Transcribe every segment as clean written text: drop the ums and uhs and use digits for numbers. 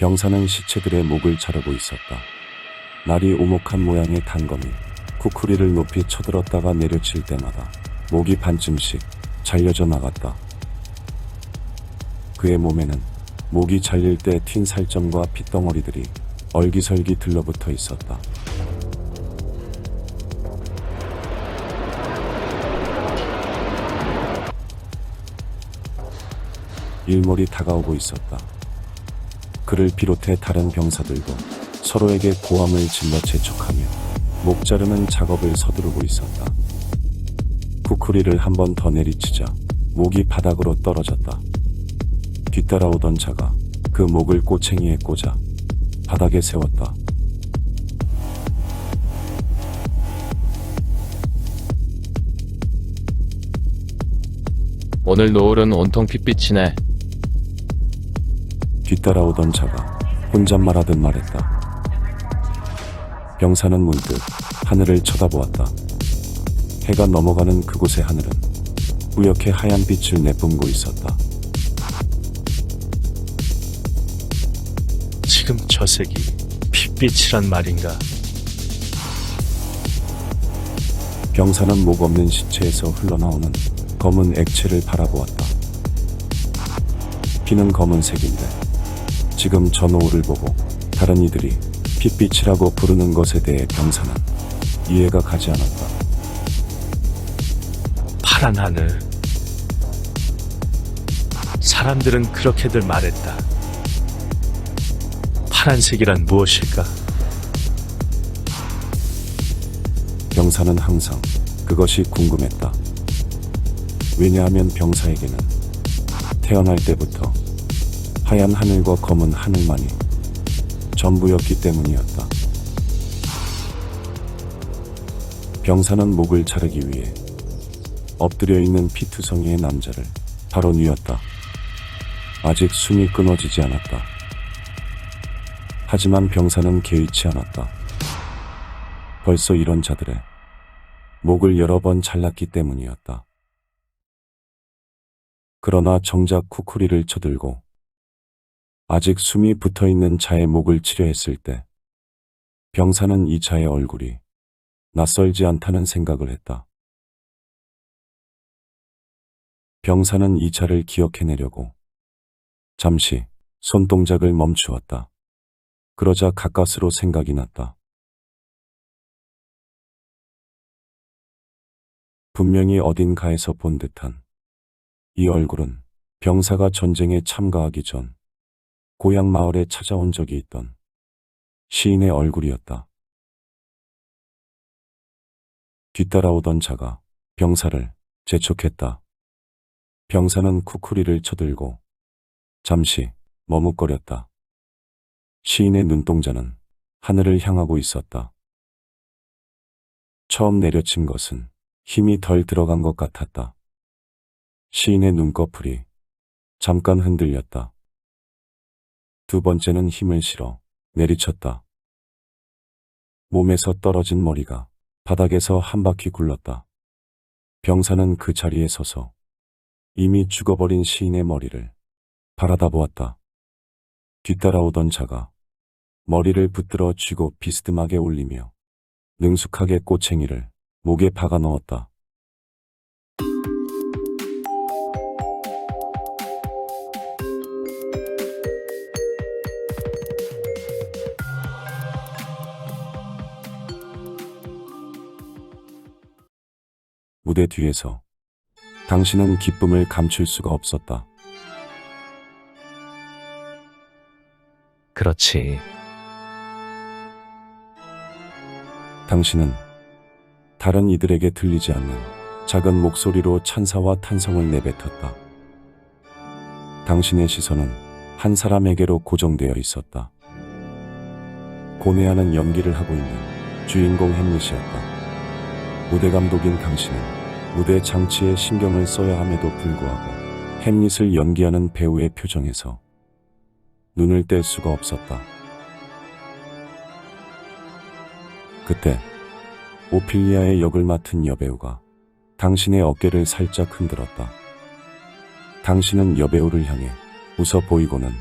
병사는 시체들의 목을 자르고 있었다. 날이 오목한 모양의 단검이 쿠쿠리를 높이 쳐들었다가 내려칠 때마다 목이 반쯤씩 잘려져 나갔다. 그의 몸에는 목이 잘릴 때 튄 살점과 핏덩어리들이 얼기설기 들러붙어 있었다. 일몰이 다가오고 있었다. 그를 비롯해 다른 병사들도 서로에게 고함을 질러 재촉하며 목 자르는 작업을 서두르고 있었다. 쿠쿠리를 한 번 더 내리치자 목이 바닥으로 떨어졌다. 뒤따라오던 자가 그 목을 꼬챙이에 꽂아 바닥에 세웠다. 오늘 노을은 온통 핏빛이네. 뒤따라오던 자가 혼잣말하듯 말했다. 병사는 문득 하늘을 쳐다보았다. 해가 넘어가는 그곳의 하늘은 뿌옇게 하얀 빛을 내뿜고 있었다. 지금 저 색이 핏빛이란 말인가? 병사는 목 없는 시체에서 흘러나오는 검은 액체를 바라보았다. 피는 검은색인데 지금 저 노을을 보고 다른 이들이 핏빛이라고 부르는 것에 대해 병사는 이해가 가지 않았다. 파란 하늘. 사람들은 그렇게들 말했다. 파란색이란 무엇일까? 병사는 항상 그것이 궁금했다. 왜냐하면 병사에게는 태어날 때부터 하얀 하늘과 검은 하늘만이 전부였기 때문이었다. 병사는 목을 자르기 위해 엎드려 있는 피투성이의 남자를 바로 뉘었다. 아직 숨이 끊어지지 않았다. 하지만 병사는 개의치 않았다. 벌써 이런 자들의 목을 여러 번 잘랐기 때문이었다. 그러나 정작 쿠쿠리를 쳐들고 아직 숨이 붙어있는 자의 목을 치려 했을 때 병사는 이 자의 얼굴이 낯설지 않다는 생각을 했다. 병사는 이 자를 기억해내려고 잠시 손동작을 멈추었다. 그러자 가까스로 생각이 났다. 분명히 어딘가에서 본 듯한 이 얼굴은 병사가 전쟁에 참가하기 전 고향 마을에 찾아온 적이 있던 시인의 얼굴이었다. 뒤따라오던 자가 병사를 재촉했다. 병사는 쿠쿠리를 쳐들고 잠시 머뭇거렸다. 시인의 눈동자는 하늘을 향하고 있었다. 처음 내려친 것은 힘이 덜 들어간 것 같았다. 시인의 눈꺼풀이 잠깐 흔들렸다. 두 번째는 힘을 실어 내리쳤다. 몸에서 떨어진 머리가 바닥에서 한 바퀴 굴렀다. 병사는 그 자리에 서서 이미 죽어버린 시인의 머리를 바라다 보았다. 뒤따라오던 자가 머리를 붙들어 쥐고 비스듬하게 올리며 능숙하게 꼬챙이를 목에 박아 넣었다. 무대 뒤에서 당신은 기쁨을 감출 수가 없었다. 그렇지. 당신은 다른 이들에게 들리지 않는 작은 목소리로 찬사와 탄성을 내뱉었다. 당신의 시선은 한 사람에게로 고정되어 있었다. 고뇌하는 연기를 하고 있는 주인공 햄릿이었다. 무대 감독인 당신은 무대 장치에 신경을 써야 함에도 불구하고 햄릿을 연기하는 배우의 표정에서 눈을 뗄 수가 없었다. 그때 오피리아의 역을 맡은 여배우가 당신의 어깨를 살짝 흔들었다. 당신은 여배우를 향해 웃어 보이고는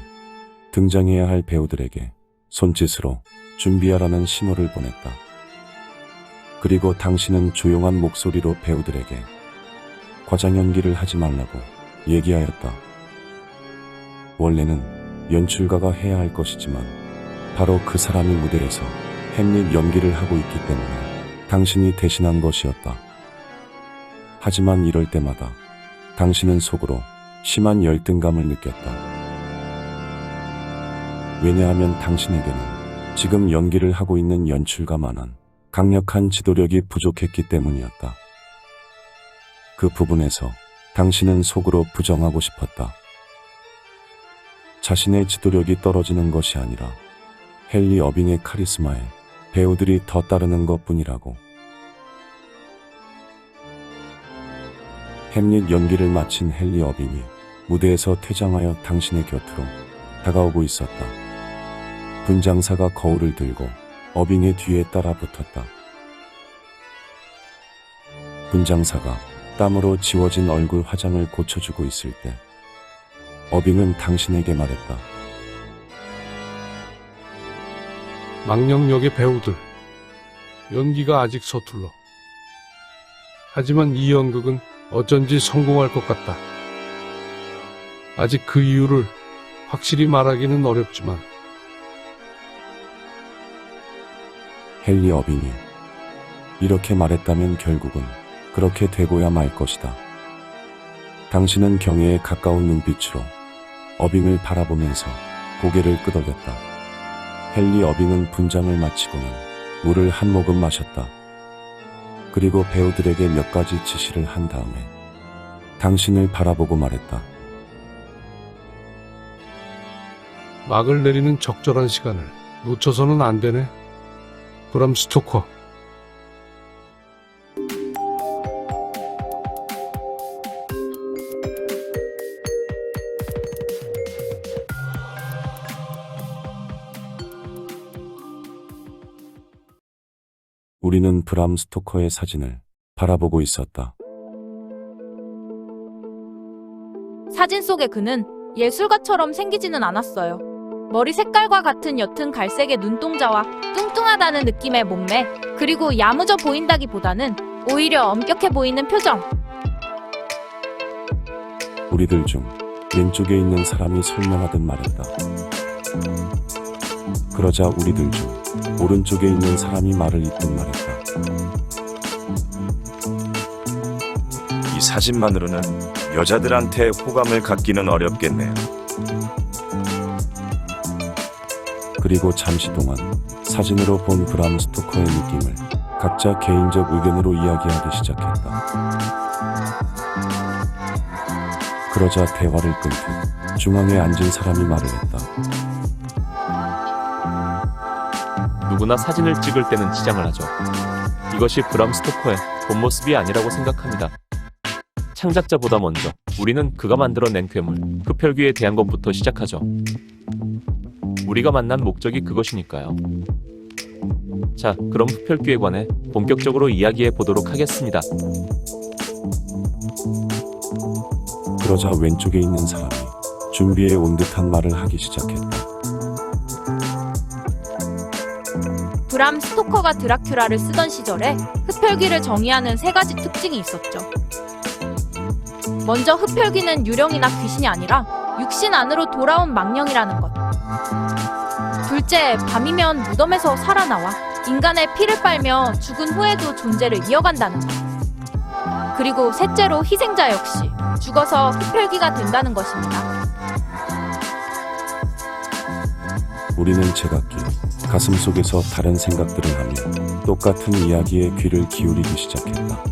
등장해야 할 배우들에게 손짓으로 준비하라는 신호를 보냈다. 그리고 당신은 조용한 목소리로 배우들에게 과장 연기를 하지 말라고 얘기하였다. 원래는 연출가가 해야 할 것이지만 바로 그 사람이 무대에서 햄릿 연기를 하고 있기 때문에 당신이 대신한 것이었다. 하지만 이럴 때마다 당신은 속으로 심한 열등감을 느꼈다. 왜냐하면 당신에게는 지금 연기를 하고 있는 연출가만한 강력한 지도력이 부족했기 때문이었다. 그 부분에서 당신은 속으로 부정하고 싶었다. 자신의 지도력이 떨어지는 것이 아니라 헨리 어빙의 카리스마에 배우들이 더 따르는 것뿐이라고. 햄릿 연기를 마친 헨리 어빙이 무대에서 퇴장하여 당신의 곁으로 다가오고 있었다. 분장사가 거울을 들고 어빙의 뒤에 따라 붙었다. 분장사가 땀으로 지워진 얼굴 화장을 고쳐주고 있을 때 어빙은 당신에게 말했다. 망령역의 배우들, 연기가 아직 서툴러. 하지만 이 연극은 어쩐지 성공할 것 같다. 아직 그 이유를 확실히 말하기는 어렵지만 헨리 어빙이 이렇게 말했다면 결국은 그렇게 되고야 말 것이다. 당신은 경애에 가까운 눈빛으로 어빙을 바라보면서 고개를 끄덕였다. 헨리 어빙은 분장을 마치고는 물을 한 모금 마셨다. 그리고 배우들에게 몇 가지 지시를 한 다음에 당신을 바라보고 말했다. 막을 내리는 적절한 시간을 놓쳐서는 안 되네. 브람 스토커. 우리는 브람 스토커의 사진을 바라보고 있었다. 사진 속의 그는 예술가처럼 생기지는 않았어요. 머리 색깔과 같은 옅은 갈색의 눈동자와 뚱뚱하다는 느낌의 몸매, 그리고 야무져 보인다기보다는 오히려 엄격해 보이는 표정. 우리들 중 왼쪽에 있는 사람이 설명하듯 말했다. 그러자 우리들 중 오른쪽에 있는 사람이 말을 잇듯 말했다. 이 사진만으로는 여자들한테 호감을 갖기는 어렵겠네요. 그리고 잠시 동안 사진으로 본 브람 스토커의 느낌을 각자 개인적 의견으로 이야기하기 시작했다. 그러자 대화를 끊듯 중앙에 앉은 사람이 말을 했다. 누구나 사진을 찍을 때는 지장을 하죠. 이것이 브람 스토커의 본 모습이 아니라고 생각합니다. 창작자보다 먼저 우리는 그가 만들어낸 괴물, 흡혈귀에 대한 것부터 시작하죠. 우리가 만난 목적이 그것이니까요. 자, 그럼 흡혈귀에 관해 본격적으로 이야기해 보도록 하겠습니다. 그러자 왼쪽에 있는 사람이 준비해 온 듯한 말을 하기 시작했다. 브람 스토커가 드라큘라를 쓰던 시절에 흡혈귀를 정의하는 세 가지 특징이 있었죠. 먼저 흡혈귀는 유령이나 귀신이 아니라 육신 안으로 돌아온 망령이라는 것. 둘째, 밤이면 무덤에서 살아나와 인간의 피를 빨며 죽은 후에도 존재를 이어간다는 것. 그리고 셋째로 희생자 역시 죽어서 흡혈귀가 된다는 것입니다. 우리는 제각기 가슴속에서 다른 생각들을 하며 똑같은 이야기에 귀를 기울이기 시작했다.